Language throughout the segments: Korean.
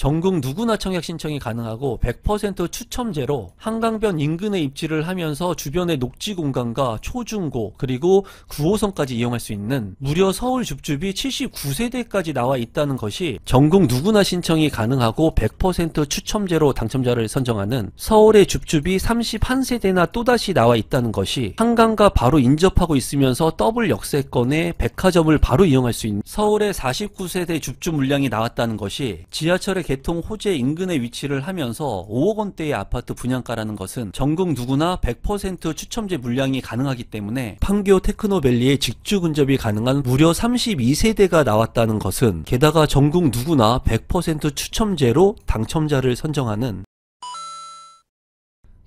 전국 누구나 청약 신청이 가능하고 100% 추첨제로 한강변 인근에 입지를 하면서 주변의 녹지 공간과 초중고 그리고 9호선까지 이용할 수 있는 무려 서울 줍줍이 79세대까지 나와 있다는 것이 전국 누구나 신청이 가능하고 100% 추첨제로 당첨자를 선정하는 서울의 줍줍이 31세대나 또다시 나와 있다는 것이 한강과 바로 인접하고 있으면서 더블 역세권의 백화점을 바로 이용할 수 있는 서울의 49세대 줍줍 물량이 나왔다는 것이 지하철의 개통 호재 인근에 위치를 하면서 5억 원대의 아파트 분양가라는 것은 전국 누구나 100% 추첨제 물량이 가능하기 때문에 판교 테크노밸리에 직주 근접이 가능한 무려 32세대가 나왔다는 것은 게다가 전국 누구나 100% 추첨제로 당첨자를 선정하는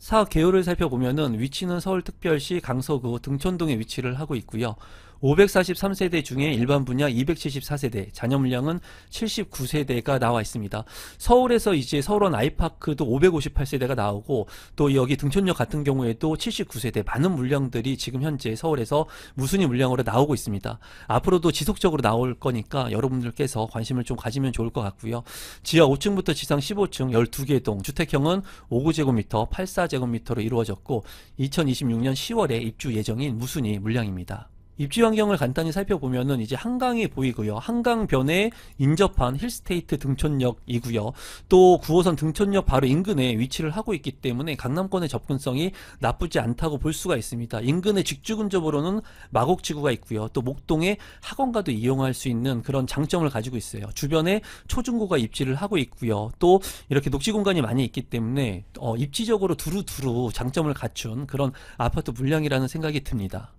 사업 개요를 살펴보면은 위치는 서울특별시 강서구 등촌동에 위치를 하고 있고요. 543세대 중에 일반 분야 274세대, 잔여 물량은 79세대가 나와 있습니다. 서울에서 이제 서울원 아이파크도 558세대가 나오고 또 여기 등촌역 같은 경우에도 79세대 많은 물량들이 지금 현재 서울에서 무순위 물량으로 나오고 있습니다. 앞으로도 지속적으로 나올 거니까 여러분들께서 관심을 좀 가지면 좋을 것 같고요. 지하 5층부터 지상 15층 12개 동, 주택형은 59제곱미터, 84제곱미터로 이루어졌고 2026년 10월에 입주 예정인 무순위 물량입니다. 입지 환경을 간단히 살펴보면은 이제 한강이 보이고요. 한강변에 인접한 힐스테이트 등촌역이고요. 또 9호선 등촌역 바로 인근에 위치를 하고 있기 때문에 강남권의 접근성이 나쁘지 않다고 볼 수가 있습니다. 인근의 직주 근접으로는 마곡지구가 있고요. 또 목동에 학원가도 이용할 수 있는 그런 장점을 가지고 있어요. 주변에 초중고가 입지를 하고 있고요. 또 이렇게 녹지 공간이 많이 있기 때문에 입지적으로 두루두루 장점을 갖춘 그런 아파트 물량이라는 생각이 듭니다.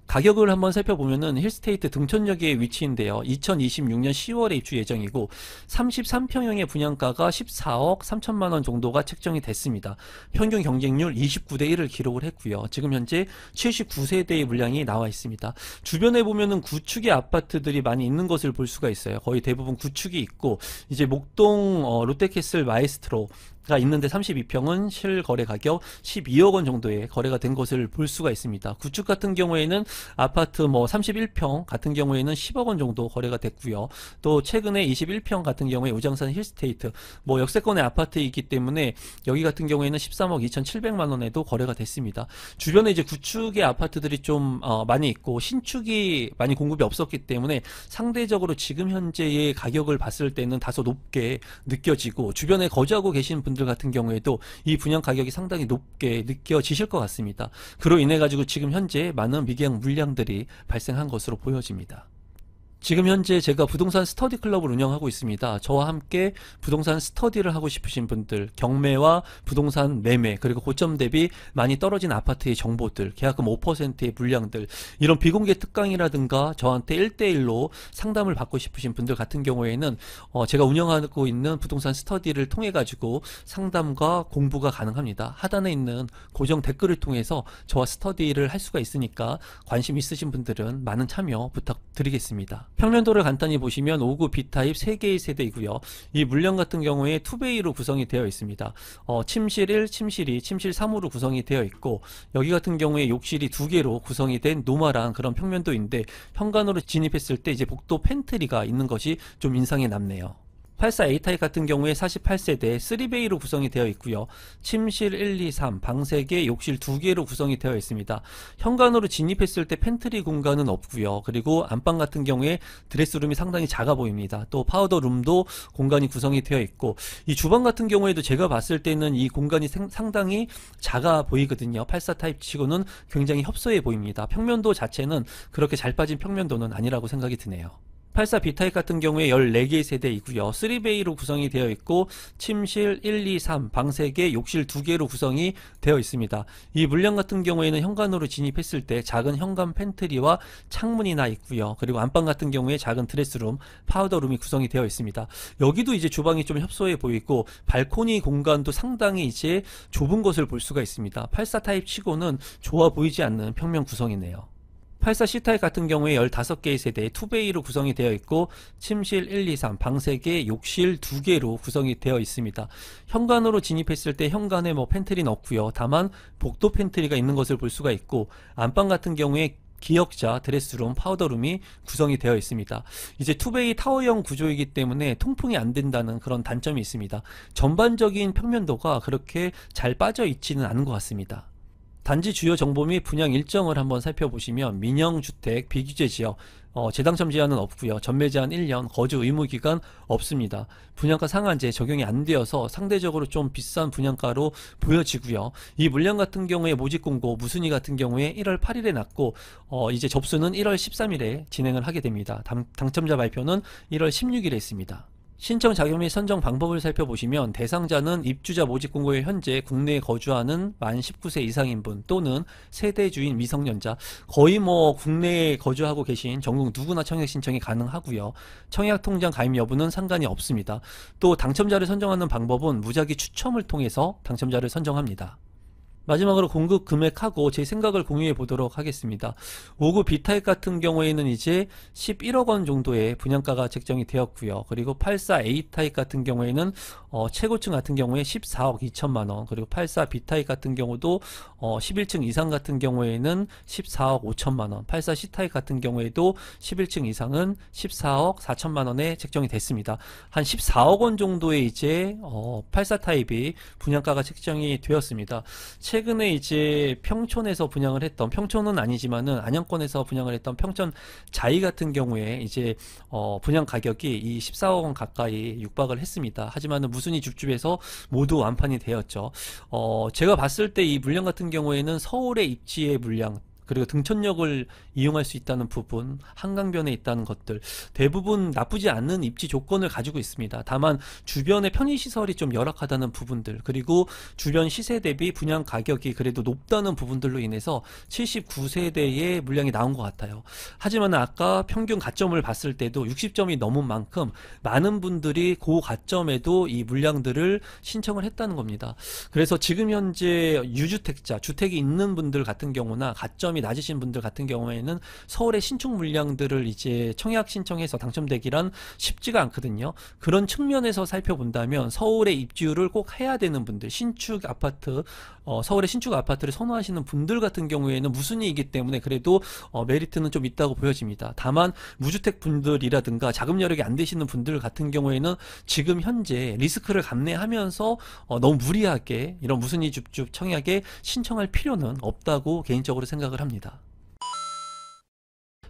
가격을 한번 살펴보면은 힐스테이트 등촌역의 위치인데요. 2026년 10월에 입주 예정이고 33평형의 분양가가 14억 3천만 원 정도가 책정이 됐습니다. 평균 경쟁률 29대 1을 기록을 했고요. 지금 현재 79세대의 물량이 나와 있습니다. 주변에 보면은 구축의 아파트들이 많이 있는 것을 볼 수가 있어요. 거의 대부분 구축이 있고 이제 목동 롯데캐슬 마에스트로 가 있는데 32평은 실거래 가격 12억 원 정도에 거래가 된 것을 볼 수가 있습니다. 구축 같은 경우에는 아파트 31평 같은 경우에는 10억 원 정도 거래가 됐고요. 또 최근에 21평 같은 경우에 우장산 힐스테이트 역세권의 아파트이기 때문에 여기 같은 경우에는 13억 2,700만 원에도 거래가 됐습니다. 주변에 이제 구축의 아파트들이 좀 많이 있고 신축이 많이 공급이 없었기 때문에 상대적으로 지금 현재의 가격을 봤을 때는 다소 높게 느껴지고 주변에 거주하고 계신 분들 같은 경우에도 이 분양 가격이 상당히 높게 느껴지실 것 같습니다. 그로 인해 가지고 지금 현재 많은 미계약 물량들이 발생한 것으로 보여집니다. 지금 현재 제가 부동산 스터디 클럽을 운영하고 있습니다. 저와 함께 부동산 스터디를 하고 싶으신 분들, 경매와 부동산 매매, 그리고 고점 대비 많이 떨어진 아파트의 정보들, 계약금 5%의 물량들, 이런 비공개 특강이라든가 저한테 1대1로 상담을 받고 싶으신 분들 같은 경우에는 제가 운영하고 있는 부동산 스터디를 통해 가지고 상담과 공부가 가능합니다. 하단에 있는 고정 댓글을 통해서 저와 스터디를 할 수가 있으니까 관심 있으신 분들은 많은 참여 부탁드리겠습니다. 평면도를 간단히 보시면 5구 B타입 3개의 세대이고요. 이 물량 같은 경우에 투베이로 구성이 되어 있습니다. 침실 1, 침실 2, 침실 3으로 구성이 되어 있고 여기 같은 경우에 욕실이 2개로 구성이 된 노멀한 그런 평면도인데 현관으로 진입했을 때 이제 복도 팬트리가 있는 것이 좀 인상에 남네요. 84A타입 같은 경우에 48세대 3베이로 구성이 되어 있고요. 침실 1, 2, 3, 방 3개, 욕실 2개로 구성이 되어 있습니다. 현관으로 진입했을 때 팬트리 공간은 없고요. 그리고 안방 같은 경우에 드레스룸이 상당히 작아 보입니다. 또 파우더룸도 공간이 구성이 되어 있고 이 주방 같은 경우에도 제가 봤을 때는 이 공간이 상당히 작아 보이거든요. 84타입 치고는 굉장히 협소해 보입니다. 평면도 자체는 그렇게 잘 빠진 평면도는 아니라고 생각이 드네요. 84B타입 같은 경우에 14개의 세대이고요. 3베이로 구성이 되어 있고 침실 1, 2, 3, 방 3개, 욕실 2개로 구성이 되어 있습니다. 이 물량 같은 경우에는 현관으로 진입했을 때 작은 현관 팬트리와 창문이 나 있고요. 그리고 안방 같은 경우에 작은 드레스룸, 파우더룸이 구성이 되어 있습니다. 여기도 이제 주방이 좀 협소해 보이고 발코니 공간도 상당히 이제 좁은 것을 볼 수가 있습니다. 84타입 치고는 좋아 보이지 않는 평면 구성이네요. 84C타입 같은 경우에 15개의 세대에 투베이로 구성이 되어 있고 침실 1, 2, 3, 방 3개, 욕실 2개로 구성이 되어 있습니다. 현관으로 진입했을 때 현관에 팬트리는 없고요. 다만 복도 팬트리가 있는 것을 볼 수가 있고 안방 같은 경우에 기역자, 드레스룸, 파우더룸이 구성이 되어 있습니다. 이제 투베이 타워형 구조이기 때문에 통풍이 안 된다는 그런 단점이 있습니다. 전반적인 평면도가 그렇게 잘 빠져 있지는 않은 것 같습니다. 단지 주요 정보 및 분양 일정을 한번 살펴보시면 민영주택, 비규제 지역, 재당첨 제한은 없고요. 전매 제한 1년, 거주 의무 기간 없습니다. 분양가 상한제 적용이 안 되어서 상대적으로 좀 비싼 분양가로 보여지고요. 이 물량 같은 경우에 모집 공고 무순위 같은 경우에 1월 8일에 났고 이제 접수는 1월 13일에 진행을 하게 됩니다. 당첨자 발표는 1월 16일에 있습니다. 신청 자격 및 선정 방법을 살펴보시면 대상자는 입주자 모집 공고에 현재 국내에 거주하는 만 19세 이상인 분 또는 세대 주인 미성년자, 거의 뭐 국내에 거주하고 계신 전국 누구나 청약 신청이 가능하고요. 청약 통장 가입 여부는 상관이 없습니다. 또 당첨자를 선정하는 방법은 무작위 추첨을 통해서 당첨자를 선정합니다. 마지막으로 공급 금액하고 제 생각을 공유해 보도록 하겠습니다. 5구 B타입 같은 경우에는 이제 11억 원 정도의 분양가가 책정이 되었고요. 그리고 84 A타입 같은 경우에는 최고층 같은 경우에 14억 2천만 원, 그리고 84 B타입 같은 경우도 11층 이상 같은 경우에는 14억 5천만 원, 84 C타입 같은 경우에도 11층 이상은 14억 4천만 원에 책정이 됐습니다. 한 14억 원 정도의 이제 84 타입이 분양가가 책정이 되었습니다. 최근에 이제 평촌에서 분양을 했던, 평촌은 아니지만은 안양권에서 분양을 했던 평촌 자이 같은 경우에 이제 분양 가격이 이 14억 원 가까이 육박을 했습니다. 하지만은 무순위 줍줍에서 모두 완판이 되었죠. 제가 봤을 때 이 물량 같은 경우에는 서울의 입지의 물량, 그리고 등촌역을 이용할 수 있다는 부분, 한강변에 있다는 것들 대부분 나쁘지 않은 입지 조건을 가지고 있습니다. 다만 주변의 편의시설이 좀 열악하다는 부분들, 그리고 주변 시세 대비 분양 가격이 그래도 높다는 부분들로 인해서 79세대의 물량이 나온 것 같아요. 하지만 아까 평균 가점을 봤을 때도 60점이 넘은 만큼 많은 분들이 그 가점에도 이 물량들을 신청을 했다는 겁니다. 그래서 지금 현재 유주택자, 주택이 있는 분들 같은 경우나 가점이 낮으신 분들 같은 경우에는 서울의 신축 물량들을 이제 청약 신청해서 당첨되기란 쉽지가 않거든요. 그런 측면에서 살펴본다면 서울의 입주를 꼭 해야 되는 분들, 신축 아파트, 서울의 신축 아파트를 선호하시는 분들 같은 경우에는 무순위이기 때문에 그래도 메리트는 좀 있다고 보여집니다. 다만 무주택 분들이라든가 자금 여력이 안 되시는 분들 같은 경우에는 지금 현재 리스크를 감내하면서 너무 무리하게 이런 무순위 줍줍 청약에 신청할 필요는 없다고 개인적으로 생각을 합니다.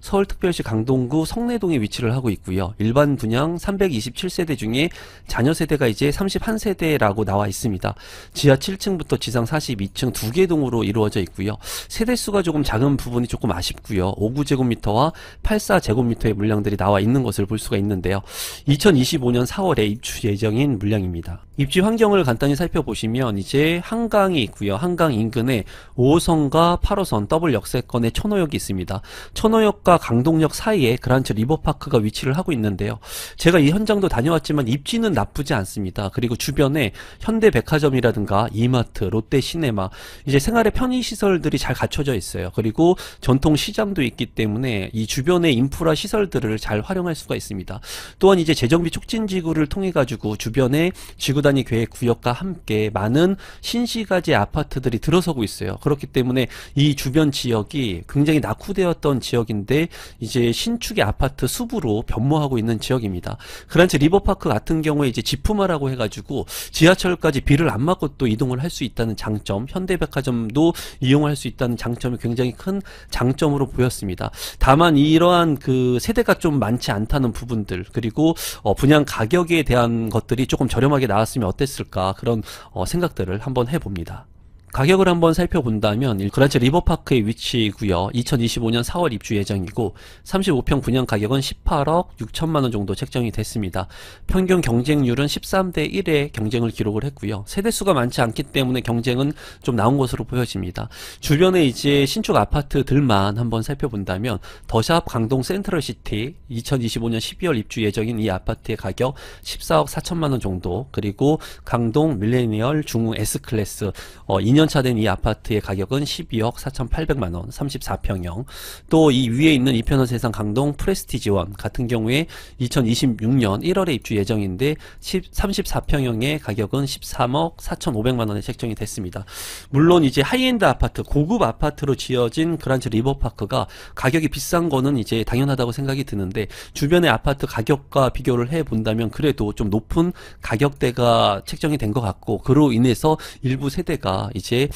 서울특별시 강동구 성내동에 위치를 하고 있고요. 일반 분양 327세대 중에 자녀 세대가 이제 31세대라고 나와 있습니다. 지하 7층부터 지상 42층 2개 동으로 이루어져 있고요. 세대수가 조금 작은 부분이 조금 아쉽고요. 59제곱미터와 84제곱미터의 물량들이 나와 있는 것을 볼 수가 있는데요. 2025년 4월에 입주 예정인 물량입니다. 입지 환경을 간단히 살펴보시면 이제 한강이 있고요. 한강 인근에 5호선과 8호선 더블 역세권의 천호역이 있습니다. 천호역과 강동역 사이에 그란츠 리버파크가 위치를 하고 있는데요. 제가 이 현장도 다녀왔지만 입지는 나쁘지 않습니다. 그리고 주변에 현대백화점이라든가 이마트, 롯데시네마, 이제 생활의 편의시설들이 잘 갖춰져 있어요. 그리고 전통시장도 있기 때문에 이 주변의 인프라 시설들을 잘 활용할 수가 있습니다. 또한 이제 재정비 촉진지구를 통해 가지고 주변에 지구단위 계획 구역과 함께 많은 신시가지 아파트들이 들어서고 있어요. 그렇기 때문에 이 주변 지역이 굉장히 낙후되었던 지역인데 이제 신축의 아파트 수부로 변모하고 있는 지역입니다. 그란츠 리버파크 같은 경우에 이제 지프마라고 해가지고 지하철까지 비를 안 맞고 또 이동을 할 수 있다는 장점, 현대백화점도 이용할 수 있다는 장점이 굉장히 큰 장점으로 보였습니다. 다만 이러한 그 세대가 좀 많지 않다는 부분들, 그리고 분양 가격에 대한 것들이 조금 저렴하게 나왔으면 어땠을까, 그런 생각들을 한번 해봅니다. 가격을 한번 살펴본다면 그란츠 리버파크의 위치이고요. 2025년 4월 입주 예정이고 35평 분양 가격은 18억 6천만 원 정도 책정이 됐습니다. 평균 경쟁률은 13대 1의 경쟁을 기록을 했고요. 세대수가 많지 않기 때문에 경쟁은 좀 나온 것으로 보여집니다. 주변에 이제 신축 아파트들만 한번 살펴본다면 더샵 강동 센트럴시티 2025년 12월 입주 예정인 이 아파트의 가격 14억 4천만 원 정도, 그리고 강동 밀레니얼 중우 S클래스 2년 2년차 된 이 아파트의 가격은 12억 4,800만원 34평형. 또 이 위에 있는 이편원 세상 강동 프레스티지원 같은 경우에 2026년 1월에 입주 예정인데 34평형의 가격은 13억 4,500만원에 책정이 됐습니다. 물론 이제 하이엔드 아파트, 고급 아파트로 지어진 그란츠 리버파크가 가격이 비싼 거는 이제 당연하다고 생각이 드는데, 주변의 아파트 가격과 비교를 해 본다면 그래도 좀 높은 가격대가 책정이 된 것 같고, 그로 인해서 일부 세대가 이제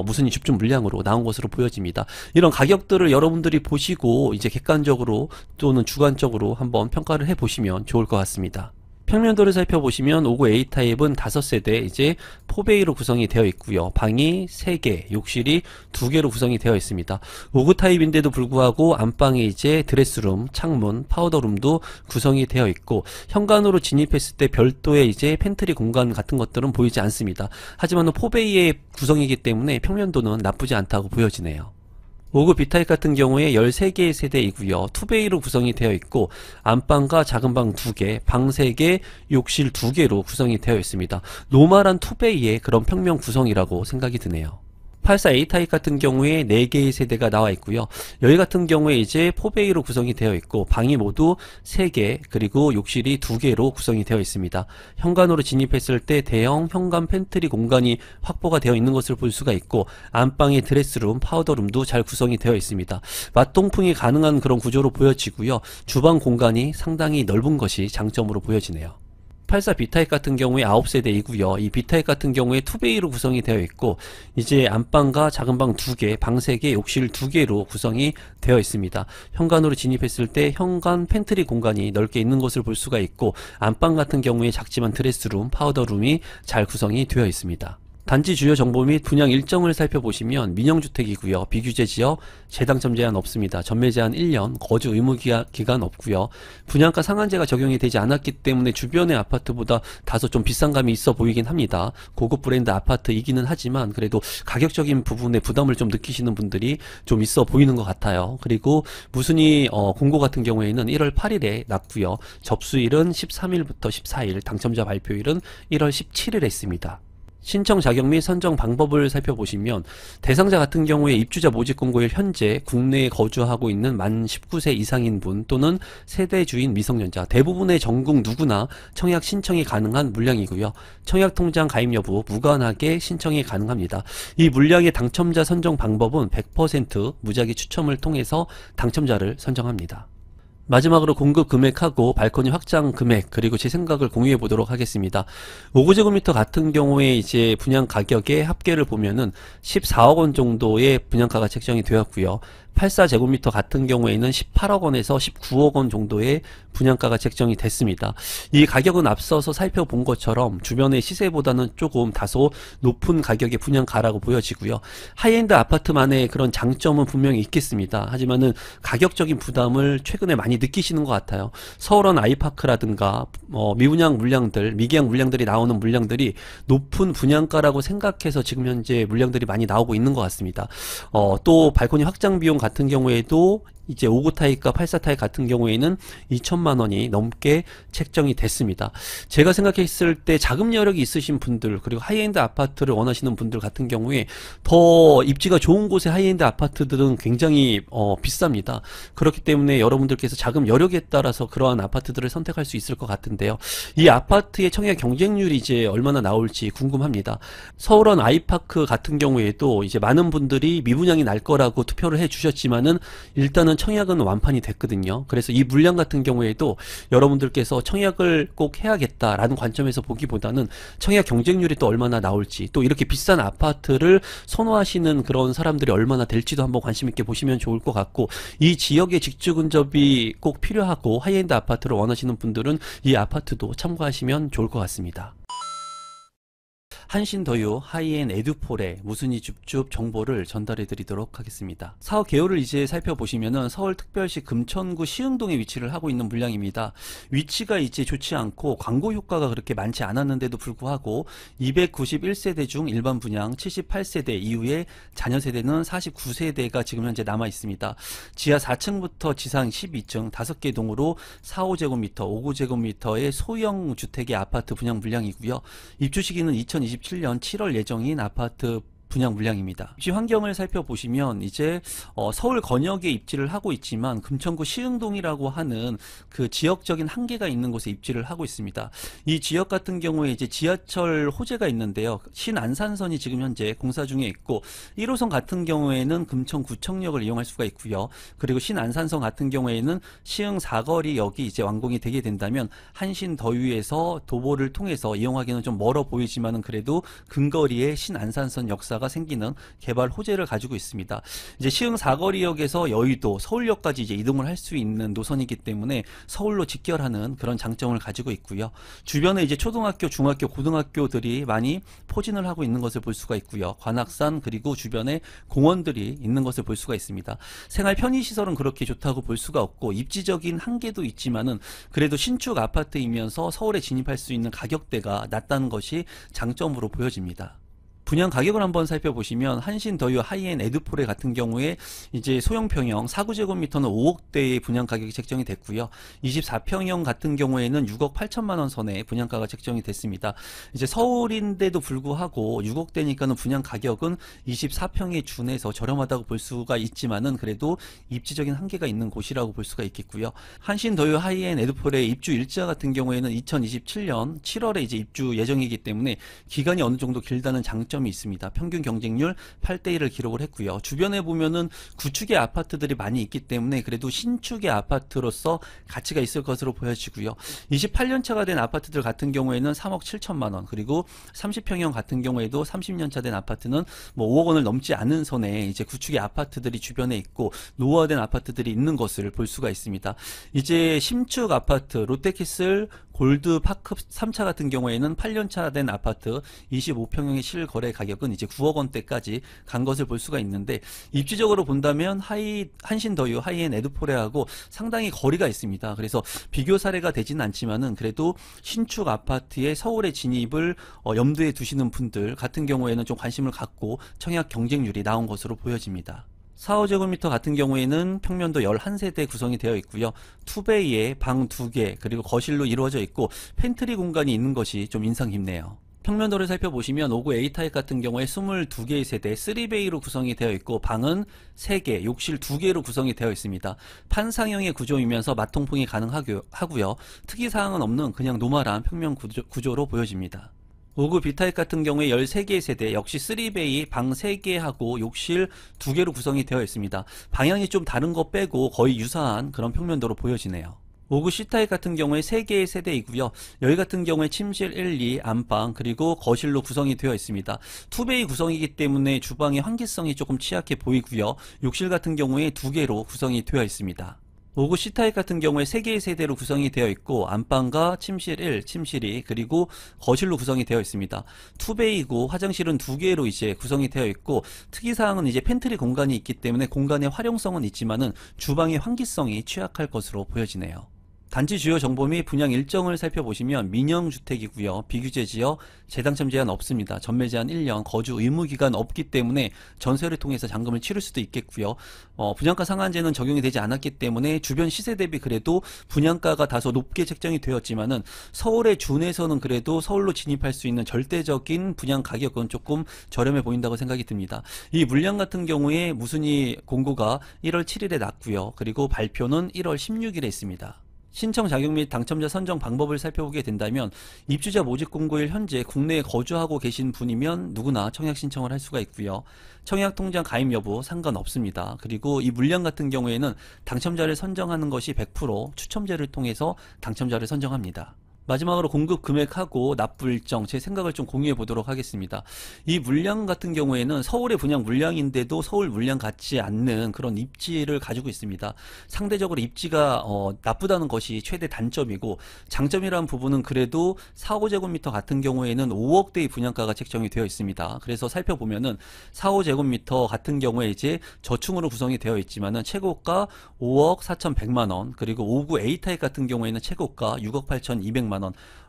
무순위 집중 물량으로 나온 것으로 보여집니다. 이런 가격들을 여러분들이 보시고 이제 객관적으로 또는 주관적으로 한번 평가를 해 보시면 좋을 것 같습니다. 평면도를 살펴보시면 59 A타입은 5세대 이제 4베이로 구성이 되어 있고요. 방이 3개, 욕실이 2개로 구성이 되어 있습니다. 59 타입인데도 불구하고 안방에 이제 드레스룸, 창문, 파우더룸도 구성이 되어 있고, 현관으로 진입했을 때 별도의 이제 팬트리 공간 같은 것들은 보이지 않습니다. 하지만 4베이의 구성이기 때문에 평면도는 나쁘지 않다고 보여지네요. 59 B타입 같은 경우에 13개의 세대이고요. 2베이로 구성이 되어 있고, 안방과 작은 방 2개, 방 3개, 욕실 2개로 구성이 되어 있습니다. 노멀한 2베이의 그런 평면 구성이라고 생각이 드네요. 84 A타입 같은 경우에 4개의 세대가 나와 있고요. 여기 같은 경우에 이제 4베이로 구성이 되어 있고, 방이 모두 3개, 그리고 욕실이 2개로 구성이 되어 있습니다. 현관으로 진입했을 때 대형 현관 팬트리 공간이 확보가 되어 있는 것을 볼 수가 있고, 안방의 드레스룸, 파우더룸도 잘 구성이 되어 있습니다. 맞동풍이 가능한 그런 구조로 보여지고요. 주방 공간이 상당히 넓은 것이 장점으로 보여지네요. 84 B타입 같은 경우에 9세대이고요. 이 B타입 같은 경우에 2베이로 구성이 되어 있고, 이제 안방과 작은 방 2개, 방 3개, 욕실 2개로 구성이 되어 있습니다. 현관으로 진입했을 때 현관 팬트리 공간이 넓게 있는 것을 볼 수가 있고, 안방 같은 경우에 작지만 드레스룸, 파우더룸이 잘 구성이 되어 있습니다. 단지 주요 정보 및 분양 일정을 살펴보시면 민영주택이고요. 비규제 지역, 재당첨 제한 없습니다. 전매 제한 1년, 거주 의무 기간 없고요. 분양가 상한제가 적용이 되지 않았기 때문에 주변의 아파트보다 다소 좀 비싼 감이 있어 보이긴 합니다. 고급 브랜드 아파트이기는 하지만 그래도 가격적인 부분에 부담을 좀 느끼시는 분들이 좀 있어 보이는 것 같아요. 그리고 무순위 공고 같은 경우에는 1월 8일에 났고요. 접수일은 13일부터 14일, 당첨자 발표일은 1월 17일에 있습니다. 신청 자격 및 선정 방법을 살펴보시면, 대상자 같은 경우에 입주자 모집 공고일 현재 국내에 거주하고 있는 만 19세 이상인 분 또는 세대 주인 미성년자, 대부분의 전국 누구나 청약 신청이 가능한 물량이고요. 청약 통장 가입 여부 무관하게 신청이 가능합니다. 이 물량의 당첨자 선정 방법은 100% 무작위 추첨을 통해서 당첨자를 선정합니다. 마지막으로 공급 금액하고 발코니 확장 금액, 그리고 제 생각을 공유해 보도록 하겠습니다. 5제곱미터 같은 경우에 이제 분양 가격의 합계를 보면은 14억 원 정도의 분양가가 책정이 되었고요. 84제곱미터 같은 경우에는 18억 원에서 19억 원 정도의 분양가가 책정이 됐습니다. 이 가격은 앞서서 살펴본 것처럼 주변의 시세보다는 조금 다소 높은 가격의 분양가라고 보여지고요. 하이엔드 아파트만의 그런 장점은 분명히 있겠습니다. 하지만은 가격적인 부담을 최근에 많이 느끼시는 것 같아요. 서울원 아이파크라든가 미분양 물량들, 미계약 물량들이 나오는 물량들이 높은 분양가라고 생각해서 지금 현재 물량들이 많이 나오고 있는 것 같습니다. 또 발코니 확장 비용 같은 경우에도 이제 59 타입과 84 타입 같은 경우에는 2천만 원이 넘게 책정이 됐습니다. 제가 생각했을 때 자금 여력이 있으신 분들, 그리고 하이엔드 아파트를 원하시는 분들 같은 경우에 더 입지가 좋은 곳의 하이엔드 아파트들은 굉장히 비쌉니다. 그렇기 때문에 여러분들께서 자금 여력에 따라서 그러한 아파트들을 선택할 수 있을 것 같은데요. 이 아파트의 청약 경쟁률이 이제 얼마나 나올지 궁금합니다. 서울원 아이파크 같은 경우에도 이제 많은 분들이 미분양이 날 거라고 투표를 해 주셨지만은 일단은 청약은 완판이 됐거든요. 그래서 이 물량 같은 경우에도 여러분들께서 청약을 꼭 해야겠다라는 관점에서 보기보다는 청약 경쟁률이 또 얼마나 나올지, 또 이렇게 비싼 아파트를 선호하시는 그런 사람들이 얼마나 될지도 한번 관심 있게 보시면 좋을 것 같고, 이 지역의 직주 근접이 꼭 필요하고 하이엔드 아파트를 원하시는 분들은 이 아파트도 참고하시면 좋을 것 같습니다. 한신더유 하이엔 에듀폴의 무순위 줍줍 정보를 전달해 드리도록 하겠습니다. 사업 개요를 이제 살펴보시면은 서울특별시 금천구 시흥동에 위치를 하고 있는 물량입니다. 위치가 이제 좋지 않고 광고 효과가 그렇게 많지 않았는데도 불구하고 291세대 중 일반 분양 78세대 이후에 자녀 세대는 49세대가 지금 현재 남아 있습니다. 지하 4층부터 지상 12층 5개 동으로 4, 5제곱미터, 5제곱미터의 소형 주택의 아파트 분양 물량이고요. 입주 시기는 2027년 7월 예정인 아파트 분양 물량입니다. 입지 환경을 살펴보시면 이제 서울 권역에 입지를 하고 있지만 금천구 시흥동이라고 하는 그 지역적인 한계가 있는 곳에 입지를 하고 있습니다. 이 지역 같은 경우에 이제 지하철 호재가 있는데요. 신안산선이 지금 현재 공사 중에 있고 1호선 같은 경우에는 금천구청역을 이용할 수가 있고요. 그리고 신안산선 같은 경우에는 시흥 사거리역이 이제 완공이 되게 된다면 한신더유에서 도보를 통해서 이용하기는 좀 멀어 보이지만은 그래도 근거리에 신안산선 역사가 생기는 개발 호재를 가지고 있습니다. 이제 시흥 사거리역에서 여의도, 서울역까지 이제 이동을 할 수 있는 노선이기 때문에 서울로 직결하는 그런 장점을 가지고 있고요. 주변에 이제 초등학교, 중학교, 고등학교들이 많이 포진을 하고 있는 것을 볼 수가 있고요. 관악산 그리고 주변에 공원들이 있는 것을 볼 수가 있습니다. 생활 편의시설은 그렇게 좋다고 볼 수가 없고 입지적인 한계도 있지만은 그래도 신축 아파트이면서 서울에 진입할 수 있는 가격대가 낮다는 것이 장점으로 보여집니다. 분양 가격을 한번 살펴보시면 한신더유 하이엔 에드포레 같은 경우에 이제 소형평형 4구제곱미터는 5억대의 분양 가격이 책정이 됐고요. 24평형 같은 경우에는 6억 8천만 원 선에 분양가가 책정이 됐습니다. 이제 서울인데도 불구하고 6억대니까는 분양 가격은 24평에 준해서 저렴하다고 볼 수가 있지만은 그래도 입지적인 한계가 있는 곳이라고 볼 수가 있겠고요. 한신더유 하이엔 에드포레 입주 일자 같은 경우에는 2027년 7월에 이제 입주 예정이기 때문에 기간이 어느 정도 길다는 장점이 있습니다. 평균 경쟁률 8대1을 기록을 했고요. 주변에 보면은 구축의 아파트들이 많이 있기 때문에 그래도 신축의 아파트로서 가치가 있을 것으로 보여지고요. 28년차가 된 아파트들 같은 경우에는 3억 7천만 원, 그리고 30평형 같은 경우에도 30년차 된 아파트는 뭐 5억 원을 넘지 않은 선에 이제 구축의 아파트들이 주변에 있고 노후화된 아파트들이 있는 것을 볼 수가 있습니다. 이제 신축 아파트 롯데캐슬 골드파크 3차 같은 경우에는 8년차 된 아파트 25평형의 실거래 가격은 이제 9억 원대까지 간 것을 볼 수가 있는데 입지적으로 본다면 한신더유 하이엔 에드포레하고 상당히 거리가 있습니다. 그래서 비교 사례가 되지는 않지만은 그래도 신축 아파트의 서울의 진입을 염두에 두시는 분들 같은 경우에는 좀 관심을 갖고 청약 경쟁률이 나온 것으로 보여집니다. 4호제곱미터 같은 경우에는 평면도 11세대 구성이 되어 있고요. 투베이에 방 2개 그리고 거실로 이루어져 있고 팬트리 공간이 있는 것이 좀 인상 깊네요. 평면도를 살펴보시면 5구 A타입 같은 경우에 22개의 세대 3베이로 구성이 되어 있고 방은 3개, 욕실 2개로 구성이 되어 있습니다. 판상형의 구조이면서 마통풍이 가능하고요. 특이사항은 없는 그냥 노멀한 평면 구조로 보여집니다. 5구 B타입 같은 경우에 13개의 세대 역시 3베이 방 3개하고 욕실 2개로 구성이 되어 있습니다. 방향이 좀 다른 거 빼고 거의 유사한 그런 평면도로 보여지네요. 5구 C타입 같은 경우에 3개의 세대이고요. 여기 같은 경우에 침실 1, 2, 안방 그리고 거실로 구성이 되어 있습니다. 투베이 구성이기 때문에 주방의 환기성이 조금 취약해 보이고요. 욕실 같은 경우에 2개로 구성이 되어 있습니다. 5구 C타입 같은 경우에 3개의 세대로 구성이 되어 있고 안방과 침실 1, 침실 2 그리고 거실로 구성이 되어 있습니다. 투베이고 화장실은 2개로 이제 구성이 되어 있고 특이사항은 이제 팬트리 공간이 있기 때문에 공간의 활용성은 있지만은 주방의 환기성이 취약할 것으로 보여지네요. 단지 주요 정보 및 분양 일정을 살펴보시면 민영주택이고요. 비규제 지역, 재당첨 제한 없습니다. 전매 제한 1년, 거주 의무 기간 없기 때문에 전세를 통해서 잔금을 치를 수도 있겠고요. 분양가 상한제는 적용이 되지 않았기 때문에 주변 시세 대비 그래도 분양가가 다소 높게 책정이 되었지만은 서울에 준해서는 그래도 서울로 진입할 수 있는 절대적인 분양 가격은 조금 저렴해 보인다고 생각이 듭니다. 이 물량 같은 경우에 무순위 공고가 1월 7일에 났고요. 그리고 발표는 1월 16일에 있습니다. 신청 자격 및 당첨자 선정 방법을 살펴보게 된다면 입주자 모집 공고일 현재 국내에 거주하고 계신 분이면 누구나 청약 신청을 할 수가 있고요. 청약 통장 가입 여부 상관없습니다. 그리고 이 물량 같은 경우에는 당첨자를 선정하는 것이 100% 추첨제를 통해서 당첨자를 선정합니다. 마지막으로 공급 금액하고 납부 일정 제 생각을 좀 공유해 보도록 하겠습니다. 이 물량 같은 경우에는 서울의 분양 물량인데도 서울 물량 같지 않는 그런 입지를 가지고 있습니다. 상대적으로 입지가 나쁘다는 것이 최대 단점이고 장점이라는 부분은 그래도 4호제곱미터 같은 경우에는 5억대의 분양가가 책정이 되어 있습니다. 그래서 살펴보면은 4호제곱미터 같은 경우에 이제 저층으로 구성이 되어 있지만은 최고가 5억 4,100만 원 그리고 5구 A타입 같은 경우에는 최고가 6억 8,200만 원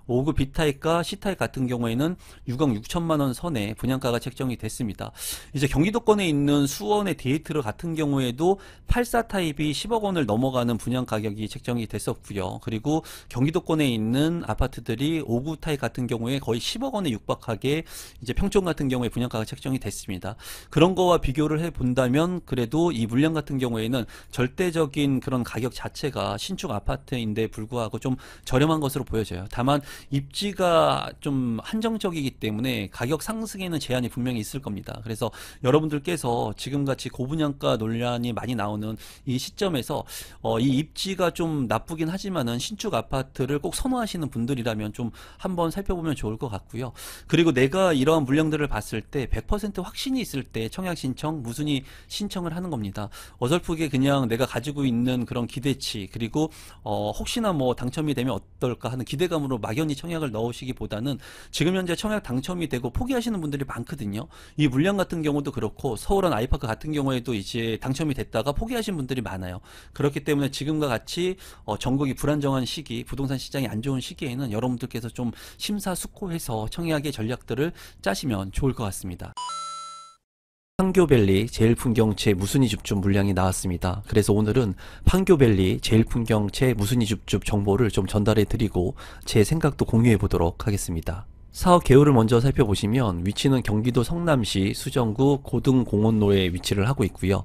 5구 B타입과 C타입 같은 경우에는 6억 6천만 원 선에 분양가가 책정이 됐습니다. 이제 경기도권에 있는 수원의 데이트를 같은 경우에도 84타입이 10억 원을 넘어가는 분양 가격이 책정이 됐었고요. 그리고 경기도권에 있는 아파트들이 5구 타입 같은 경우에 거의 10억 원에 육박하게 이제 평촌 같은 경우에 분양가가 책정이 됐습니다. 그런 거와 비교를 해 본다면 그래도 이 물량 같은 경우에는 절대적인 그런 가격 자체가 신축 아파트인데 불구하고 좀 저렴한 것으로 보여져요. 다만 입지가 좀 한정적이기 때문에 가격 상승에는 제한이 분명히 있을 겁니다. 그래서 여러분들께서 지금같이 고분양가 논란이 많이 나오는 이 시점에서 이 입지가 좀 나쁘긴 하지만은 신축 아파트를 꼭 선호하시는 분들이라면 좀 한번 살펴보면 좋을 것 같고요. 그리고 내가 이러한 물량들을 봤을 때 100% 확신이 있을 때 청약 신청, 무순위 신청을 하는 겁니다. 어설프게 그냥 내가 가지고 있는 그런 기대치, 그리고 혹시나 뭐 당첨이 되면 어떨까 하는 기대감으로 막연히 청약을 넣으시기보다는 지금 현재 청약 당첨이 되고 포기하시는 분들이 많거든요. 이 물량 같은 경우도 그렇고 서울원 아이파크 같은 경우에도 이제 당첨이 됐다가 포기하신 분들이 많아요. 그렇기 때문에 지금과 같이 전국이 불안정한 시기, 부동산 시장이 안 좋은 시기에는 여러분들께서 좀 심사숙고해서 청약의 전략들을 짜시면 좋을 것 같습니다. 판교밸리 제일풍경채 무순위 줍줍 물량이 나왔습니다. 그래서 오늘은 판교밸리 제일풍경채 무순위 줍줍 정보를 좀 전달해 드리고 제 생각도 공유해 보도록 하겠습니다. 사업 개요를 먼저 살펴보시면 위치는 경기도 성남시 수정구 고등공원로에 위치를 하고 있고요.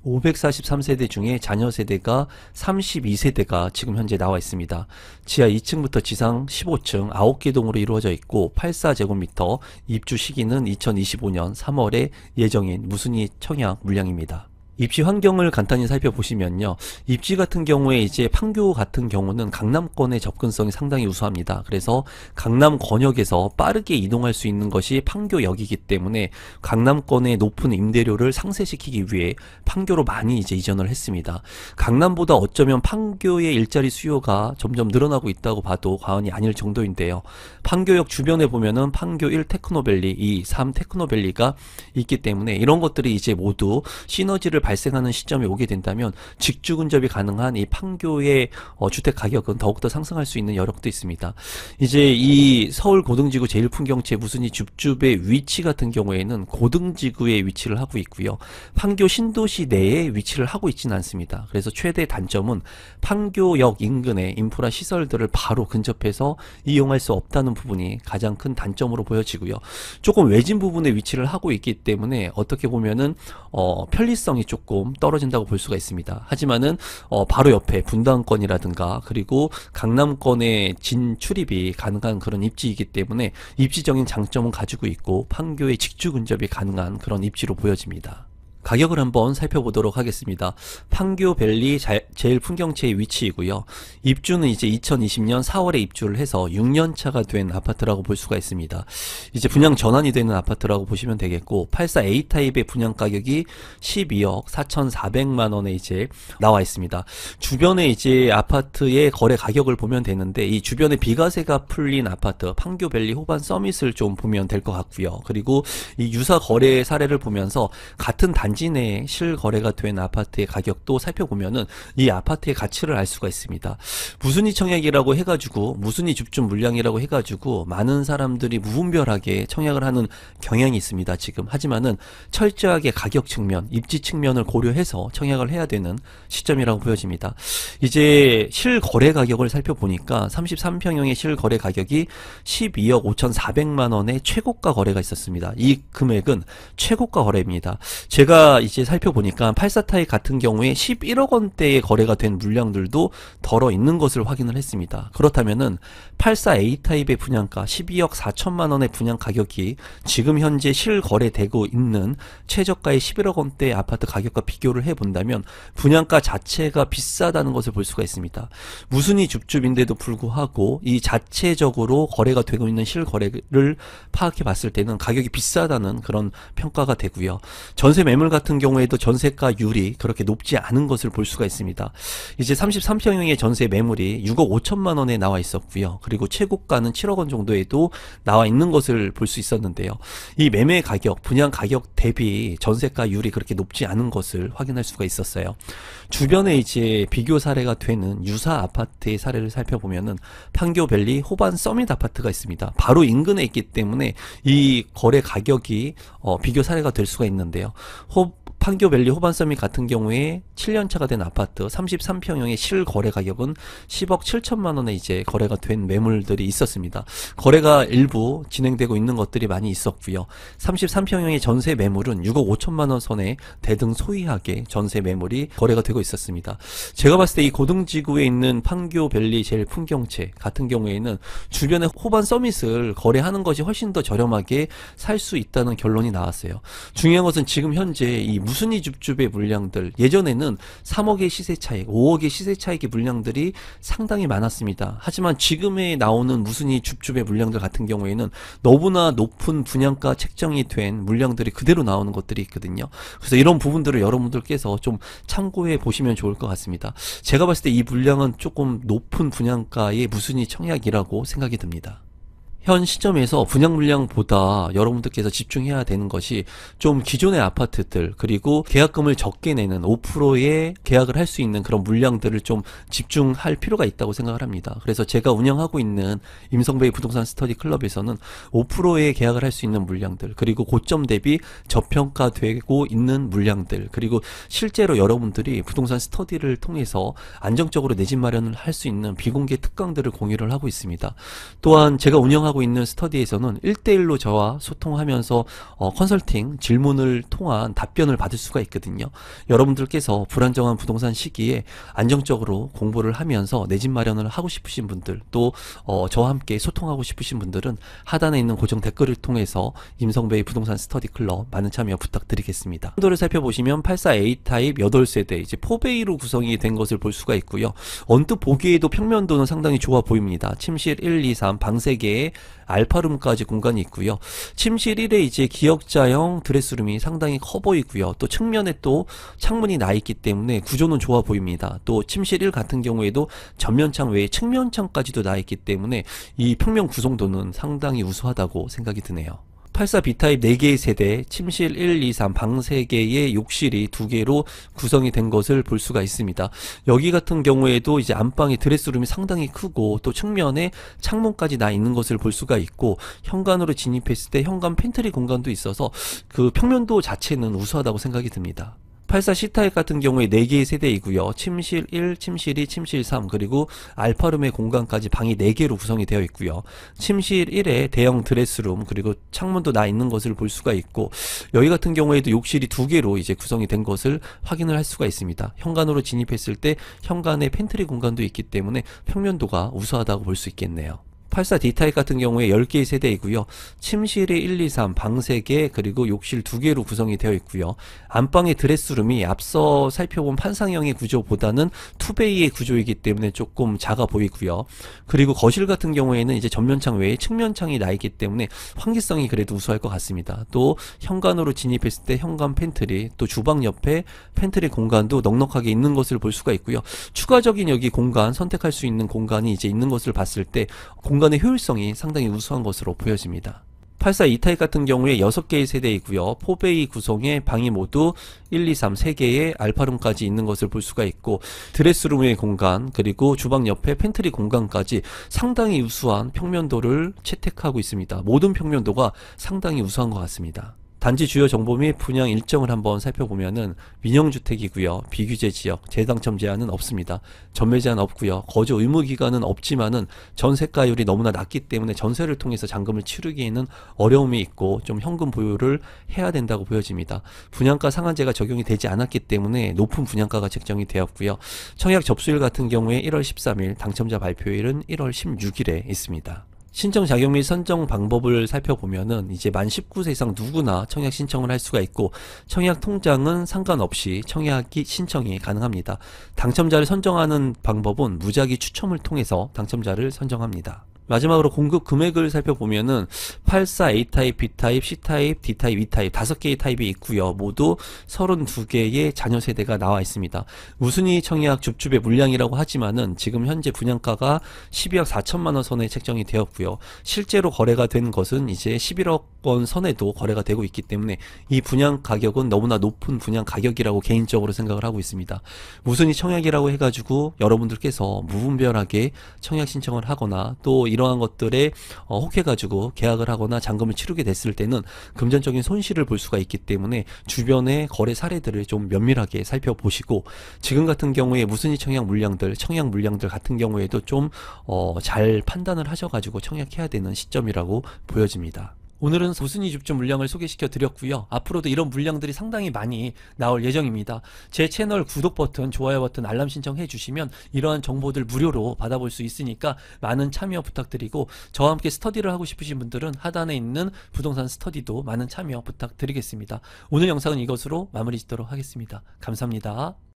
543세대 중에 자녀 세대가 32세대가 지금 현재 나와 있습니다. 지하 2층부터 지상 15층 9개 동으로 이루어져 있고 84제곱미터, 입주 시기는 2025년 3월에 예정인 무순위 청약 물량입니다. 입지 환경을 간단히 살펴보시면요. 입지 같은 경우에 이제 판교 같은 경우는 강남권의 접근성이 상당히 우수합니다. 그래서 강남 권역에서 빠르게 이동할 수 있는 것이 판교역이기 때문에 강남권의 높은 임대료를 상쇄시키기 위해 판교로 많이 이제 이전을 했습니다. 강남보다 어쩌면 판교의 일자리 수요가 점점 늘어나고 있다고 봐도 과언이 아닐 정도인데요. 판교역 주변에 보면은 판교 1 테크노밸리, 2, 3 테크노밸리가 있기 때문에 이런 것들이 이제 모두 시너지를 발생하는 시점에 오게 된다면 직주 근접이 가능한 이 판교의 주택 가격은 더욱더 상승할 수 있는 여력도 있습니다. 이제 이 서울 고등지구 제일풍경채 무순위 줍줍의 위치 같은 경우에는 고등지구에 위치를 하고 있고요. 판교 신도시 내에 위치를 하고 있지는 않습니다. 그래서 최대 단점은 판교역 인근의 인프라 시설들을 바로 근접해서 이용할 수 없다는 부분이 가장 큰 단점으로 보여지고요. 조금 외진 부분에 위치를 하고 있기 때문에 어떻게 보면은 편리성이 조금 떨어진다고 볼 수가 있습니다. 하지만은 바로 옆에 분당권이라든가 그리고 강남권의 진출입이 가능한 그런 입지이기 때문에 입지적인 장점은 가지고 있고 판교의 직주 근접이 가능한 그런 입지로 보여집니다. 가격을 한번 살펴보도록 하겠습니다. 판교밸리 제일풍경채의 위치이고요. 입주는 이제 2020년 4월에 입주를 해서 6년 차가 된 아파트라고 볼 수가 있습니다. 이제 분양 전환이 되는 아파트라고 보시면 되겠고 84A 타입의 분양 가격이 12억 4,400만 원에 이제 나와 있습니다. 주변에 이제 아파트의 거래 가격을 보면 되는데 이 주변에 비과세가 풀린 아파트 판교밸리 호반 서밋을 좀 보면 될 것 같고요. 그리고 이 유사 거래 사례를 보면서 같은 단지 내에 실거래가 된 아파트의 가격도 살펴보면은 이 아파트의 가치를 알 수가 있습니다. 무순위 청약이라고 해가지고 무순위 줍줍 물량이라고 해가지고 많은 사람들이 무분별하게 청약을 하는 경향이 있습니다. 지금 하지만은 철저하게 가격 측면, 입지 측면을 고려해서 청약을 해야 되는 시점이라고 보여집니다. 이제 실거래 가격을 살펴보니까 33평형의 실거래 가격이 12억 5,400만 원의 최고가 거래가 있었습니다. 이 금액은 최고가 거래입니다. 제가 이제 살펴보니까 84타입 같은 경우에 11억 원대의 거래가 된 물량들도 덜어 있는 것을 확인을 했습니다. 그렇다면은 84A 타입의 분양가 12억 4천만 원의 분양 가격이 지금 현재 실거래되고 있는 최저가의 11억 원대의 아파트 가격과 비교를 해본다면 분양가 자체가 비싸다는 것을 볼 수가 있습니다. 무순위 줍줍인데도 불구하고 이 자체적으로 거래가 되고 있는 실거래를 파악해 봤을 때는 가격이 비싸다는 그런 평가가 되고요. 전세 매물 같은 경우에도 전세가율이 그렇게 높지 않은 것을 볼 수가 있습니다. 이제 33평형의 전세 매물이 6억 5천만 원에 나와 있었고요. 그리고 최고가는 7억 원 정도에도 나와 있는 것을 볼 수 있었는데요. 이 매매 가격, 분양 가격 대비 전세가율이 그렇게 높지 않은 것을 확인할 수가 있었어요. 주변에 이제 비교 사례가 되는 유사 아파트의 사례를 살펴보면은 판교밸리 호반 서밋 아파트가 있습니다. 바로 인근에 있기 때문에 이 거래 가격이 비교 사례가 될 수가 있는데요. 판교밸리 호반서밋 같은 경우에 7년차가 된 아파트 33평형의 실거래 가격은 10억 7천만 원에 이제 거래가 된 매물들이 있었습니다. 거래가 일부 진행되고 있는 것들이 많이 있었고요. 33평형의 전세 매물은 6억 5천만 원 선에 대등소이하게 전세 매물이 거래가 되고 있었습니다. 제가 봤을 때 이 고등지구에 있는 판교밸리 제일 풍경채 같은 경우에는 주변에 호반 서밋을 거래하는 것이 훨씬 더 저렴하게 살 수 있다는 결론이 나왔어요. 중요한 것은 지금 현재 이 무순위 줍줍의 물량들, 예전에는 3억의 시세 차익, 5억의 시세 차익의 물량들이 상당히 많았습니다. 하지만 지금에 나오는 무순위 줍줍의 물량들 같은 경우에는 너무나 높은 분양가 책정이 된 물량들이 그대로 나오는 것들이 있거든요. 그래서 이런 부분들을 여러분들께서 좀 참고해 보시면 좋을 것 같습니다. 제가 봤을 때 이 물량은 조금 높은 분양가의 무순위 청약이라고 생각이 듭니다. 현 시점에서 분양 물량보다 여러분들께서 집중해야 되는 것이 좀 기존의 아파트들, 그리고 계약금을 적게 내는 5%의 계약을 할 수 있는 그런 물량들을 좀 집중할 필요가 있다고 생각을 합니다. 그래서 제가 운영하고 있는 임성베이 부동산 스터디 클럽에서는 5%의 계약을 할 수 있는 물량들, 그리고 고점 대비 저평가되고 있는 물량들, 그리고 실제로 여러분들이 부동산 스터디를 통해서 안정적으로 내 집 마련을 할 수 있는 비공개 특강들을 공유를 하고 있습니다. 또한 제가 운영하고 있는 스터디에서는 1대1로 저와 소통하면서 컨설팅 질문을 통한 답변을 받을 수가 있거든요. 여러분들께서 불안정한 부동산 시기에 안정적으로 공부를 하면서 내 집 마련을 하고 싶으신 분들, 또 저와 함께 소통하고 싶으신 분들은 하단에 있는 고정 댓글을 통해서 임성베이 부동산 스터디 클럽 많은 참여 부탁드리겠습니다. 판도를 살펴보시면 84A 타입 8세대 이제 4베이로 구성이 된 것을 볼 수가 있고요. 언뜻 보기에도 평면도는 상당히 좋아 보입니다. 침실 1, 2, 3 방 3개에 알파룸까지 공간이 있고요. 침실 1에 이제 기역자형 드레스룸이 상당히 커 보이고요. 또 측면에 또 창문이 나 있기 때문에 구조는 좋아 보입니다. 또 침실 1 같은 경우에도 전면창 외에 측면창까지도 나 있기 때문에 이 평면 구성도는 상당히 우수하다고 생각이 드네요. 84B타입 4개의 세대, 침실 1, 2, 3, 방 3개의 욕실이 2개로 구성이 된 것을 볼 수가 있습니다. 여기 같은 경우에도 이제 안방의 드레스룸이 상당히 크고 또 측면에 창문까지 나 있는 것을 볼 수가 있고, 현관으로 진입했을 때 현관 팬트리 공간도 있어서 그 평면도 자체는 우수하다고 생각이 듭니다. 84C타입 같은 경우에 4개의 세대이고요. 침실 1, 침실 2, 침실 3, 그리고 알파룸의 공간까지 방이 4개로 구성이 되어 있고요. 침실 1에 대형 드레스룸, 그리고 창문도 나 있는 것을 볼 수가 있고, 여기 같은 경우에도 욕실이 2개로 이제 구성이 된 것을 확인을 할 수가 있습니다. 현관으로 진입했을 때 현관에 팬트리 공간도 있기 때문에 평면도가 우수하다고 볼 수 있겠네요. 84D타입 같은 경우에 10개의 세대이고요. 침실이 1, 2, 3, 방 3개, 그리고 욕실 2개로 구성이 되어 있고요. 안방의 드레스룸이 앞서 살펴본 판상형의 구조보다는 투베이의 구조이기 때문에 조금 작아 보이고요. 그리고 거실 같은 경우에는 이제 전면창 외에 측면창이 나 있기 때문에 환기성이 그래도 우수할 것 같습니다. 또 현관으로 진입했을 때 현관 팬트리, 또 주방 옆에 팬트리 공간도 넉넉하게 있는 것을 볼 수가 있고요. 추가적인 여기 공간, 선택할 수 있는 공간이 이제 있는 것을 봤을 때 공간의 효율성이 상당히 우수한 것으로 보여집니다. 84E타입 같은 경우에 6개의 세대이고요. 4베이 구성의 방이 모두 1, 2, 3, 3개의 알파룸까지 있는 것을 볼 수가 있고, 드레스룸의 공간, 그리고 주방 옆에 팬트리 공간까지 상당히 우수한 평면도를 채택하고 있습니다. 모든 평면도가 상당히 우수한 것 같습니다. 단지 주요 정보 및 분양 일정을 한번 살펴보면은 민영주택이고요. 비규제 지역, 재당첨 제한은 없습니다. 전매 제한 없고요. 거주 의무 기간은 없지만은 전세가율이 너무나 낮기 때문에 전세를 통해서 잔금을 치르기에는 어려움이 있고 좀 현금 보유를 해야 된다고 보여집니다. 분양가 상한제가 적용이 되지 않았기 때문에 높은 분양가가 책정이 되었고요. 청약 접수일 같은 경우에 1월 13일, 당첨자 발표일은 1월 16일에 있습니다. 신청 자격 및 선정 방법을 살펴보면은 이제 만 19세 이상 누구나 청약 신청을 할 수가 있고, 청약 통장은 상관없이 청약이 신청이 가능합니다. 당첨자를 선정하는 방법은 무작위 추첨을 통해서 당첨자를 선정합니다. 마지막으로 공급 금액을 살펴보면은 84 A타입, B타입, C타입, D타입, E타입 5개의 타입이 있고요. 모두 32개의 잔여 세대가 나와 있습니다. 우순위 청약 줍줍의 물량이라고 하지만은 지금 현재 분양가가 12억 4천만 원 선에 책정이 되었고요. 실제로 거래가 된 것은 이제 11억 원 선에도 거래가 되고 있기 때문에 이 분양 가격은 너무나 높은 분양 가격이라고 개인적으로 생각을 하고 있습니다. 우순위 청약이라고 해가지고 여러분들께서 무분별하게 청약 신청을 하거나 또 이러한 것들에 혹해가지고 계약을 하거나 잔금을 치르게 됐을 때는 금전적인 손실을 볼 수가 있기 때문에 주변의 거래 사례들을 좀 면밀하게 살펴보시고, 지금 같은 경우에 무순위 청약 물량들, 청약 물량들 같은 경우에도 좀 잘 판단을 하셔가지고 청약해야 되는 시점이라고 보여집니다. 오늘은 무순위 줍줍 물량을 소개시켜 드렸고요. 앞으로도 이런 물량들이 상당히 많이 나올 예정입니다. 제 채널 구독 버튼, 좋아요 버튼, 알람 신청해 주시면 이러한 정보들 무료로 받아볼 수 있으니까 많은 참여 부탁드리고, 저와 함께 스터디를 하고 싶으신 분들은 하단에 있는 부동산 스터디도 많은 참여 부탁드리겠습니다. 오늘 영상은 이것으로 마무리 짓도록 하겠습니다. 감사합니다.